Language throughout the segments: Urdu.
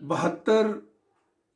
72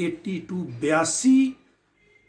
82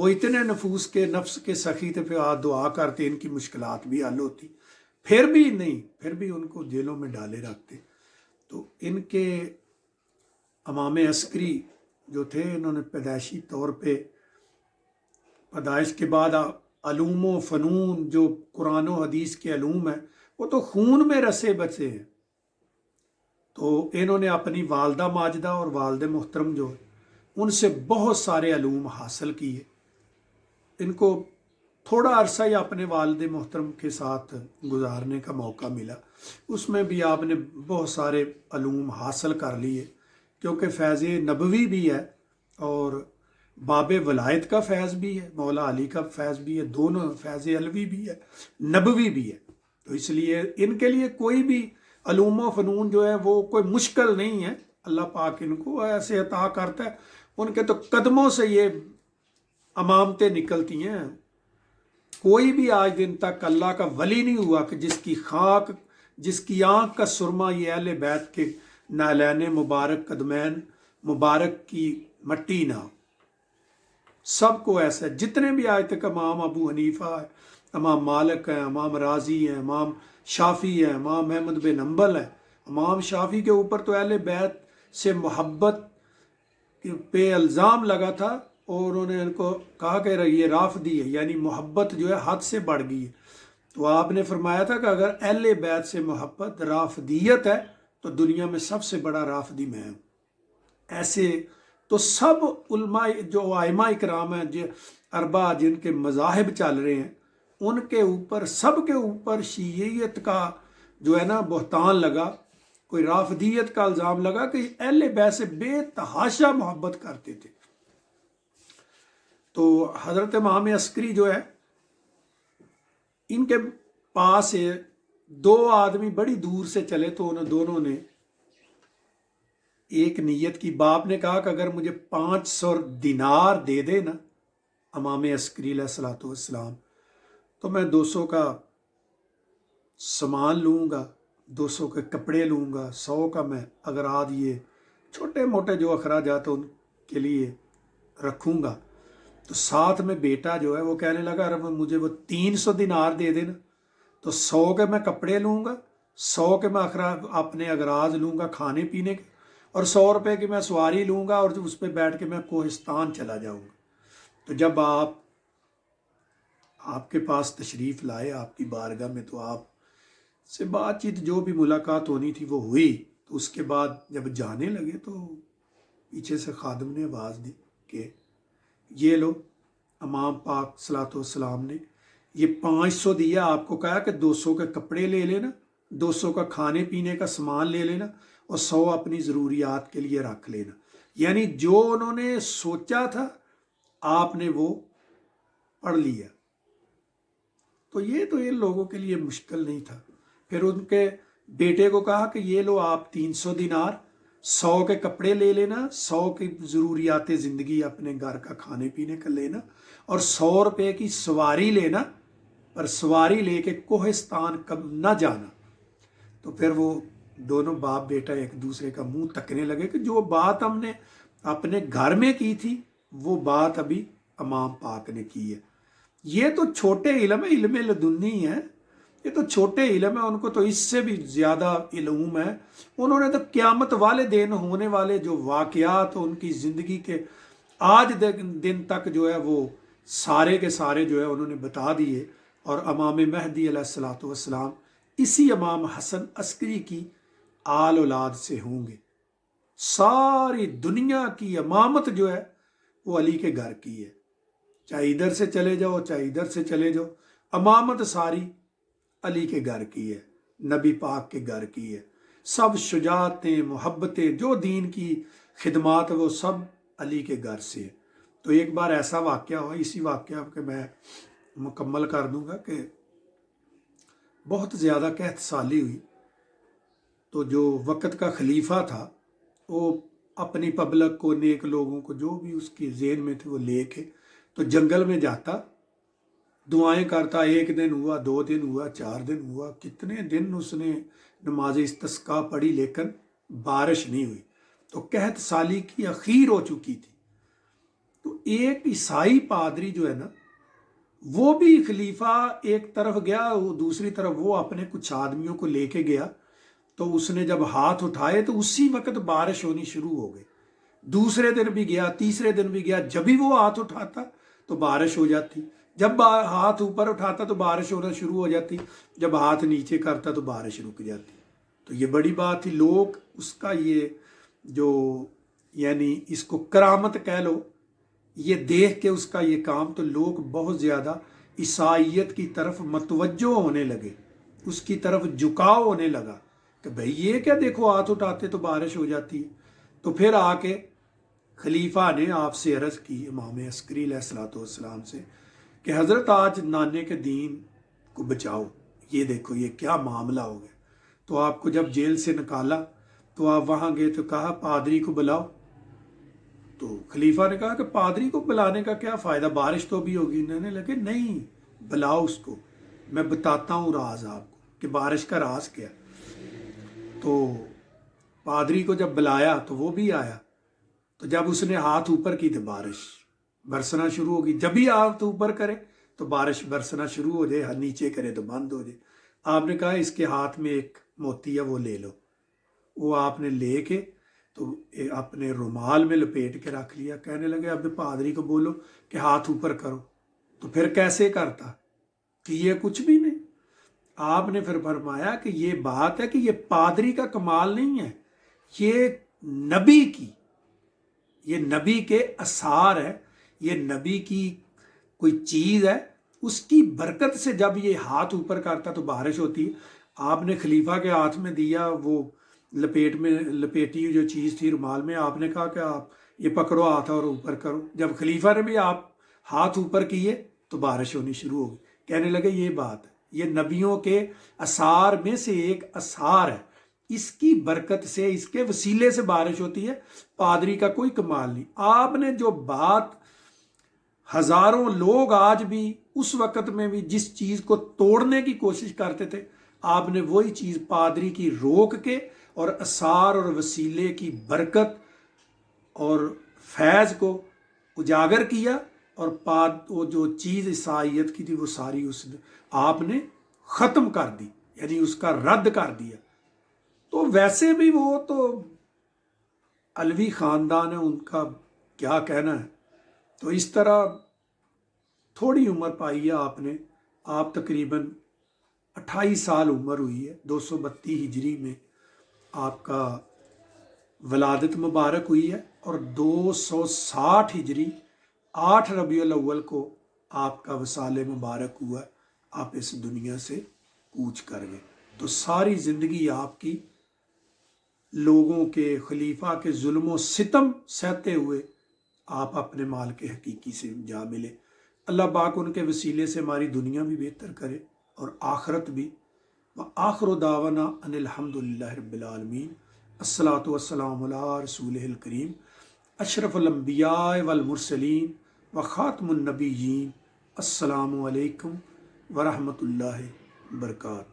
وہ اتنے نفس کے سخی تھے، پھر آپ دعا کرتے ان کی مشکلات بھی حل ہوتی، پھر بھی ان کو جیلوں میں ڈالے رکھتے۔ تو ان کے امام عسکری جو تھے، انہوں نے پیدائشی طور پہ پیدائش کے بعد علوم و فنون جو قرآن و حدیث کے علوم ہیں وہ تو خون میں رسے بسے ہیں۔ تو انہوں نے اپنی والدہ ماجدہ اور والد محترم جو ان سے بہت سارے علوم حاصل کیے۔ ان کو تھوڑا عرصہ ہی اپنے والد محترم کے ساتھ گزارنے کا موقع ملا، اس میں بھی آپ نے بہت سارے علوم حاصل کر لیے، کیونکہ فیض نبوی بھی ہے اور باب ولایت کا فیض بھی ہے، مولا علی کا فیض بھی ہے، دونوں فیض علوی بھی ہے، نبوی بھی ہے۔ تو اس لیے ان کے لیے کوئی بھی علوم و فنون جو ہے وہ کوئی مشکل نہیں ہے، اللہ پاک ان کو ایسے عطا کرتا ہے، ان کے تو قدموں سے یہ امامتیں نکلتی ہیں۔ کوئی بھی آج دن تک اللہ کا ولی نہیں ہوا کہ جس کی آنکھ کا سرما یہ اہل بیت کے نالین مبارک قدمین مبارک کی مٹی نہ ہو۔ سب کو ایسا ہے، جتنے بھی آج تک امام ابو حنیفہ ہے، امام مالک ہیں، امام راضی ہیں، امام شافی ہیں، امام احمد بن حنبل ہیں۔ امام شافی کے اوپر تو اہل بیت سے محبت پہ الزام لگا تھا اور انہوں نے ان کو کہا کہ یہ رافضی ہے، یعنی محبت جو ہے حد سے بڑھ گئی ہے۔ تو آپ نے فرمایا تھا کہ اگر اہل بیت سے محبت رافضیت ہے تو دنیا میں سب سے بڑا رافضی میں ہوں۔ ایسے تو سب علماء جو ائمہ اکرام ہیں، جو اربعہ جن کے مذاہب چل رہے ہیں، ان کے اوپر سب کے اوپر شیعیت کا جو ہے نا بہتان لگا، کوئی رافضیت کا الزام لگا کہ اہل بیت سے بے تحاشا محبت کرتے تھے۔ تو حضرت امام عسکری جو ہے، ان کے پاس دو آدمی بڑی دور سے چلے تو انہوں دونوں نے ایک نیت کی۔ باپ نے کہا کہ اگر مجھے 500 دینار دے دے نا امام عسکری علیہ الصلوۃ والسلام، تو میں 200 کا سامان لوں گا، 200 کے کپڑے لوں گا، 100 کا میں اگر یہ چھوٹے موٹے جو اخراجات ان کے لیے رکھوں گا۔ تو ساتھ میں بیٹا جو ہے وہ کہنے لگا اگر مجھے وہ 300 دینار دے دینا تو 100 کے میں کپڑے لوں گا، 100 کے میں اپنے اغراض لوں گا کھانے پینے کے، اور 100 روپے کی میں سواری لوں گا اور اس پہ بیٹھ کے میں کوہستان چلا جاؤں گا۔ تو جب آپ کے پاس تشریف لائے آپ کی بارگاہ میں، تو آپ سے بات چیت جو بھی ملاقات ہونی تھی وہ ہوئی۔ تو اس کے بعد جب جانے لگے تو پیچھے سے خادم نے آواز دی کہ یہ لو، امام پاک صلوات والسلام نے یہ 500 دیا، آپ کو کہا کہ 200 کے کپڑے لے لینا، 200 کا کھانے پینے کا سامان لے لینا اور 100 اپنی ضروریات کے لیے رکھ لینا۔ یعنی جو انہوں نے سوچا تھا آپ نے وہ پڑھ لیا۔ تو یہ تو ان لوگوں کے لیے مشکل نہیں تھا۔ پھر ان کے بیٹے کو کہا کہ یہ لو آپ 300 دینار، 100 کے کپڑے لے لینا، 100 کی ضروریات زندگی اپنے گھر کا کھانے پینے کا لینا، اور 100 روپے کی سواری لینا، پر سواری لے کے کوہستان کب نہ جانا۔ تو پھر وہ دونوں باپ بیٹا ایک دوسرے کا منہ تکنے لگے کہ جو بات ہم نے اپنے گھر میں کی تھی وہ بات ابھی امام پاک نے کی ہے۔ یہ تو چھوٹے علم ہے، علم لدنی ہے، یہ تو چھوٹے علم ہے، ان کو تو اس سے بھی زیادہ علوم ہے۔ انہوں نے تو قیامت والے دن ہونے والے جو واقعات ان کی زندگی کے آج دن تک جو ہے وہ سارے کے سارے جو ہے انہوں نے بتا دیے۔ اور امام مہدی علیہ الصلوۃ والسلام اسی امام حسن عسکری کی آل اولاد سے ہوں گے۔ ساری دنیا کی امامت جو ہے وہ علی کے گھر کی ہے، چاہے ادھر سے چلے جاؤ چاہے ادھر سے چلے جاؤ، امامت ساری علی کے گھر کی ہے، نبی پاک کے گھر کی ہے۔ سب شجاعتیں محبتیں جو دین کی خدمات وہ سب علی کے گھر سے ہے۔ تو ایک بار ایسا واقعہ ہوا، اسی واقعہ کہ میں مکمل کر دوں گا، کہ بہت زیادہ قحط سالی ہوئی تو جو وقت کا خلیفہ تھا وہ اپنی پبلک کو، نیک لوگوں کو، جو بھی اس کی ذہن میں تھے وہ لے کے تو جنگل میں جاتا، دعائیں کرتا۔ 1 دن ہوا، 2 دن ہوا، 4 دن ہوا، کتنے دن اس نے نماز استسقاء پڑھی لیکن بارش نہیں ہوئی۔ تو قحط سالی کی اخیر ہو چکی تھی۔ تو ایک عیسائی پادری جو ہے نا وہ بھی خلیفہ ایک طرف گیا، وہ دوسری طرف وہ اپنے کچھ آدمیوں کو لے کے گیا، تو اس نے جب ہاتھ اٹھائے تو اسی وقت بارش ہونی شروع ہو گئی۔ دوسرے دن بھی گیا، تیسرے دن بھی گیا، جب بھی وہ ہاتھ اٹھاتا تو بارش ہو جاتی، جب ہاتھ اوپر اٹھاتا تو بارش ہونا شروع ہو جاتی، جب ہاتھ نیچے کرتا تو بارش رک جاتی۔ تو یہ بڑی بات تھی، لوگ اس کا یہ جو یعنی اس کو کرامت کہہ لو، یہ دیکھ کے اس کا یہ کام، تو لوگ بہت زیادہ عیسائیت کی طرف متوجہ ہونے لگے، اس کی طرف جھکاؤ ہونے لگا کہ بھئی یہ کیا، دیکھو ہاتھ اٹھاتے تو بارش ہو جاتی ہے۔ تو پھر آ کے خلیفہ نے آپ سے عرض کی، امام عسکری علیہ الصلوۃ والسلام سے، کہ حضرت آج نانے کے دین کو بچاؤ، یہ دیکھو یہ کیا معاملہ ہو گیا۔ تو آپ کو جب جیل سے نکالا تو آپ وہاں گئے تو کہا پادری کو بلاؤ۔ تو خلیفہ نے کہا کہ پادری کو بلانے کا کیا فائدہ، بارش تو بھی ہوگی۔ انہوں نے لگے نہیں، بلاؤ اس کو، میں بتاتا ہوں راز آپ کو کہ بارش کا راز کیا۔ تو پادری کو جب بلایا تو وہ بھی آیا، تو جب اس نے ہاتھ اوپر کی تو بارش برسنا شروع ہوگی، جب بھی ہاتھ اوپر کرے تو بارش برسنا شروع ہو جائے، نیچے کرے تو بند ہو جائے۔ آپ نے کہا اس کے ہاتھ میں ایک موتی ہے وہ لے لو۔ وہ آپ نے لے کے تو اپنے رومال میں لپیٹ کے رکھ لیا۔ کہنے لگے اب پادری کو بولو کہ ہاتھ اوپر کرو، تو پھر کیسے کرتا کہ یہ کچھ بھی نہیں۔ آپ نے پھر فرمایا کہ یہ بات ہے کہ یہ پادری کا کمال نہیں ہے، یہ نبی کی، یہ نبی کے اثار ہے، یہ نبی کی کوئی چیز ہے، اس کی برکت سے جب یہ ہاتھ اوپر کرتا تو بارش ہوتی ہے۔ آپ نے خلیفہ کے ہاتھ میں دیا وہ لپیٹی ہوئی جو چیز تھی رومال میں، آپ نے کہا کہ آپ یہ پکڑو ہاتھ اور اوپر کرو۔ جب خلیفہ نے بھی آپ ہاتھ اوپر کیے تو بارش ہونی شروع ہو گئی۔ کہنے لگے یہ بات ہے، یہ نبیوں کے اثار میں سے ایک اثار ہے، اس کی برکت سے، اس کے وسیلے سے بارش ہوتی ہے، پادری کا کوئی کمال نہیں۔ آپ نے جو بات، ہزاروں لوگ آج بھی اس وقت میں بھی جس چیز کو توڑنے کی کوشش کرتے تھے، آپ نے وہی چیز پادری کی روک کے اور اثار اور وسیلے کی برکت اور فیض کو اجاگر کیا، اور وہ جو چیز عیسائیت کی تھی وہ ساری اس نے آپ نے ختم کر دی، یعنی اس کا رد کر دیا۔ تو ویسے بھی وہ تو علوی خاندان ہے، ان کا کیا کہنا ہے۔ تو اس طرح تھوڑی عمر پائی ہے آپ نے، آپ تقریباً 28 سال عمر ہوئی ہے، 232 ہجری میں آپ کا ولادت مبارک ہوئی ہے، اور 260 ہجری 8 ربیع الاول کو آپ کا وصال مبارک ہوا ہے، آپ اس دنیا سے کوچ کر گئے۔ تو ساری زندگی آپ کی لوگوں کے، خلیفہ کے ظلم و ستم سہتے ہوئے آپ اپنے مال کے حقیقی سے جا ملے۔ اللہ پاک ان کے وسیلے سے ہماری دنیا بھی بہتر کرے اور آخرت بھی۔ وآخر دعوانا ان الحمدللہ رب العالمین۔ الصلاۃ والسلام علی رسولہ الکریم اشرف الانبیاء والمرسلین وخاتم النبیین۔ السلام علیکم ورحمۃ اللہ وبرکاتہ۔